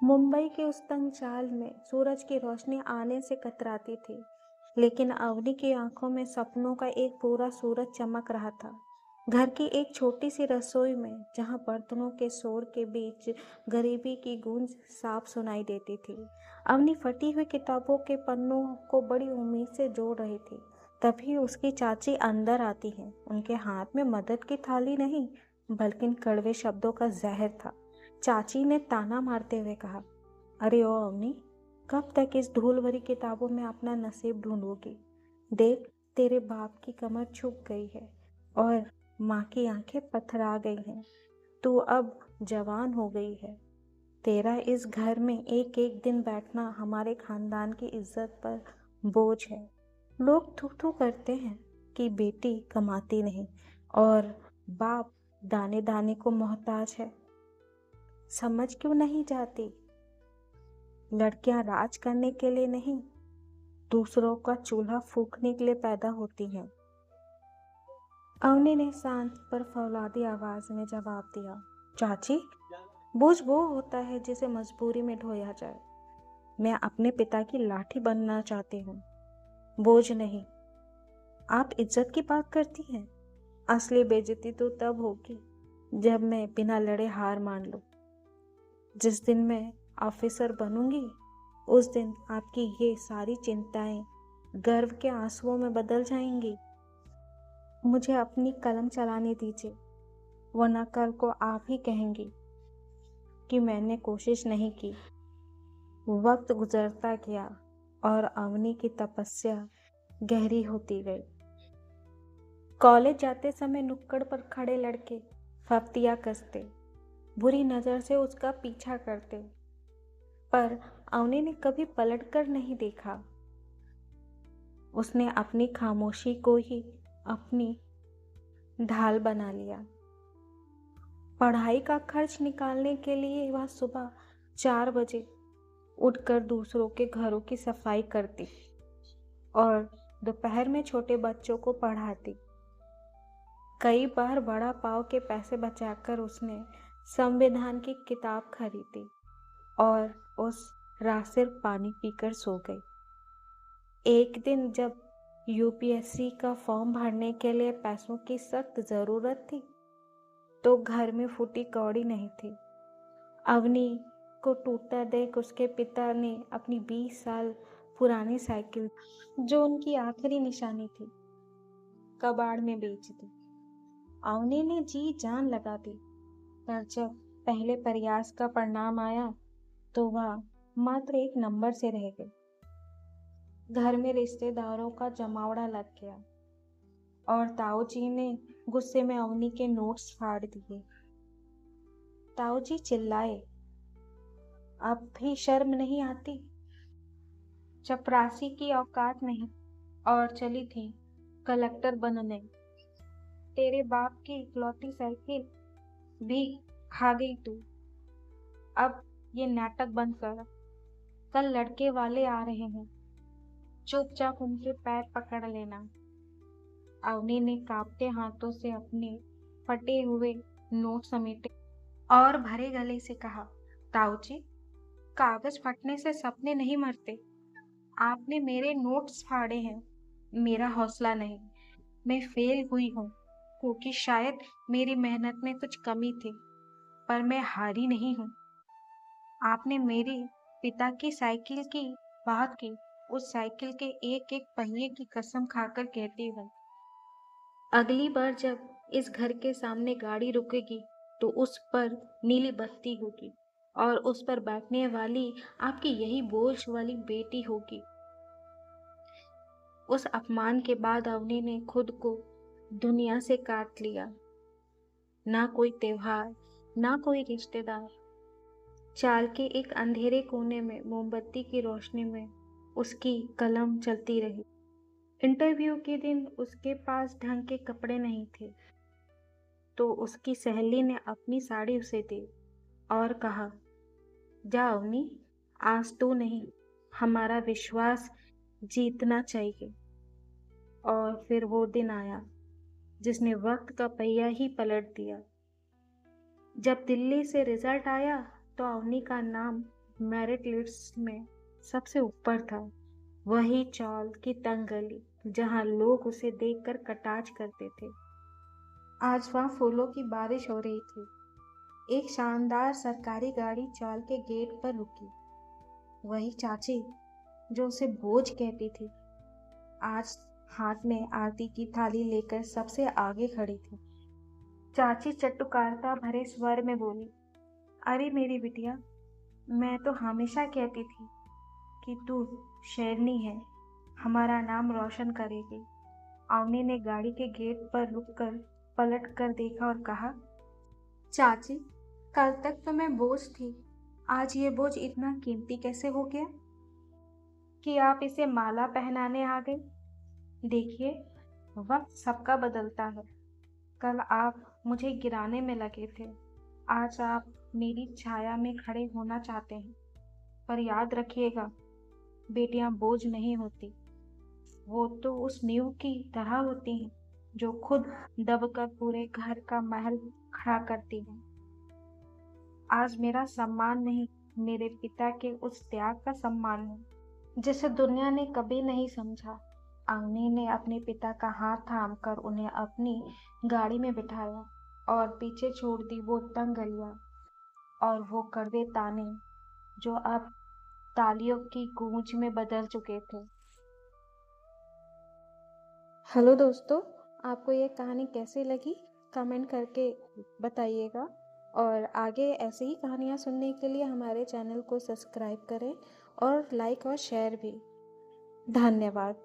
मुंबई के उस तंग चाल में सूरज की रोशनी आने से कतराती थी, लेकिन अवनी की आंखों में सपनों का एक पूरा सूरज चमक रहा था। घर की एक छोटी सी रसोई में, जहां बर्तनों के शोर के बीच गरीबी की गूंज साफ सुनाई देती थी, अवनी फटी हुई किताबों के पन्नों को बड़ी उम्मीद से जोड़ रही थी। तभी उसकी चाची अंदर आती है। उनके हाथ में मदद की थाली नहीं, बल्कि कड़वे शब्दों का जहर था। चाची ने ताना मारते हुए कहा, अरे ओ अवनी, कब तक इस धूल भरी किताबों में अपना नसीब ढूंढोगी? देख, तेरे बाप की कमर झुक गई है और माँ की आंखें पथरा गई हैं। तू अब जवान हो गई है। तेरा इस घर में एक एक दिन बैठना हमारे खानदान की इज्जत पर बोझ है। लोग थू थू करते हैं कि बेटी कमाती नहीं और बाप दाने दाने को मोहताज है। समझ क्यों नहीं जाती? लड़कियां राज करने के लिए नहीं, दूसरों का चूल्हा फूंकने के लिए पैदा होती हैं। अवनी ने शांत पर फौलादी आवाज में जवाब दिया, चाची, बोझ वो होता है जिसे मजबूरी में ढोया जाए। मैं अपने पिता की लाठी बनना चाहती हूँ, बोझ नहीं। आप इज्जत की बात करती हैं। असली बेइज्जती तो तब होगी जब मैं बिना लड़े हार मान लूं। जिस दिन मैं ऑफिसर बनूंगी, उस दिन आपकी ये सारी चिंताएं गर्व के आंसुओं में बदल जाएंगी। मुझे अपनी कलम चलाने दीजिए, वरना कल को आप ही कहेंगी कि मैंने कोशिश नहीं की। वक्त गुजरता गया और अवनी की तपस्या गहरी होती गई। कॉलेज जाते समय नुक्कड़ पर खड़े लड़के फफ्तियाँ कसते, बुरी नजर से उसका पीछा करते, पर अवनी ने कभी पलटकर नहीं देखा। उसने अपनी खामोशी को ही अपनी ढाल बना लिया। पढ़ाई का खर्च निकालने के लिए वह सुबह 4 बजे उठकर दूसरों के घरों की सफाई करती और दोपहर में छोटे बच्चों को पढ़ाती। कई बार बड़ा पाव के पैसे बचाकर उसने संविधान की किताब खरीदी और उस रात सिर्फ पानी पीकर सो गई। एक दिन जब यूपीएससी का फॉर्म भरने के लिए पैसों की सख्त जरूरत थी, तो घर में फूटी कौड़ी नहीं थी। अवनी को टूटता देख उसके पिता ने अपनी 20 साल पुरानी साइकिल, जो उनकी आखिरी निशानी थी, कबाड़ में बेच दी। अवनी ने जी जान लगा दी, पर जब पहले प्रयास का परिणाम आया तो वह मात्र एक नंबर से रह गई। घर में रिश्तेदारों का जमावड़ा लग गया और ताऊ जी ने गुस्से में अवनी के नोट्स फाड़ दिए। ताऊ जी चिल्लाए, अब भी शर्म नहीं आती? चपरासी की औकात नहीं और चली थी कलेक्टर बनने। तेरे बाप की इकलौती साइकिल भी खा गई तू। अब ये नाटक बंद कर। कल लड़के वाले आ रहे हैं, चुपचाप उनके पैर पकड़ लेना। अवनी ने कांपते हाथों से अपने फटे हुए नोट समेटे और भरे गले से कहा, ताऊ जी, कागज फटने से सपने नहीं मरते। आपने मेरे नोट्स फाड़े हैं, मेरा हौसला नहीं। मैं फेल हुई हूँ क्योंकि शायद मेरी मेहनत में कुछ कमी थी, पर मैं हारी नहीं हूँ। आपने मेरे पिता की साइकिल की बात की, उस साइकिल के एक एक पहिए की कसम खाकर कहती हूँ, अगली बार जब इस घर के सामने गाड़ी रुकेगी तो उस पर नीली बत्ती होगी और उस पर बैठने वाली आपकी यही बोझ वाली बेटी होगी। उस अपमान के बाद अवनी ने खुद को दुनिया से काट लिया। ना कोई त्योहार, ना कोई रिश्तेदार। चाल के एक अंधेरे कोने में मोमबत्ती की रोशनी में उसकी कलम चलती रही। इंटरव्यू के दिन उसके पास ढंग के कपड़े नहीं थे, तो उसकी सहेली ने अपनी साड़ी उसे दी और कहा, जा अवनी, आज तू नहीं, हमारा विश्वास जीतना चाहिए। और फिर वो दिन आया जिसने वक्त का पहिया ही पलट दिया। जब दिल्ली से रिजल्ट आया तो अवनी का नाम मेरिट लिस्ट में सबसे ऊपर था। वही चौल की तंग गली जहां लोग उसे देखकर कटाक्ष करते थे। आज वहां फूलों की बारिश हो रही थी। एक शानदार सरकारी गाड़ी चौल के गेट पर रुकी। वही चाची जो उसे बोझ कहती थी, आज हाथ में आरती की थाली लेकर सबसे आगे खड़ी थी। चाची चटुकारता भरे स्वर में बोली, अरे मेरी बिटिया, मैं तो हमेशा कहती थी कि तू शेरनी है, हमारा नाम रोशन करेगी। अवनी ने गाड़ी के गेट पर रुककर पलट कर देखा और कहा, चाची, कल तक तो मैं बोझ थी, आज ये बोझ इतना कीमती कैसे हो गया कि आप इसे माला पहनाने आ गए। देखिए, वक्त सबका बदलता है। कल आप मुझे गिराने में लगे थे, आज आप मेरी छाया में खड़े होना चाहते हैं। पर याद रखिएगा, बेटियां बोझ नहीं होती, वो तो उस नींव की तरह होती हैं जो खुद दबकर पूरे घर का महल खड़ा करती हैं। आज मेरा सम्मान नहीं, मेरे पिता के उस त्याग का सम्मान है जिसे दुनिया ने कभी नहीं समझा। अवनी ने अपने पिता का हाथ थामकर उन्हें अपनी गाड़ी में बिठाया और पीछे छोड़ दी वो तंग गलियां और वो कड़वे ताने जो अब तालियों की गूंज में बदल चुके थे। हेलो दोस्तों, आपको ये कहानी कैसी लगी कमेंट करके बताइएगा। और आगे ऐसी ही कहानियाँ सुनने के लिए हमारे चैनल को सब्सक्राइब करें और लाइक और शेयर भी। धन्यवाद।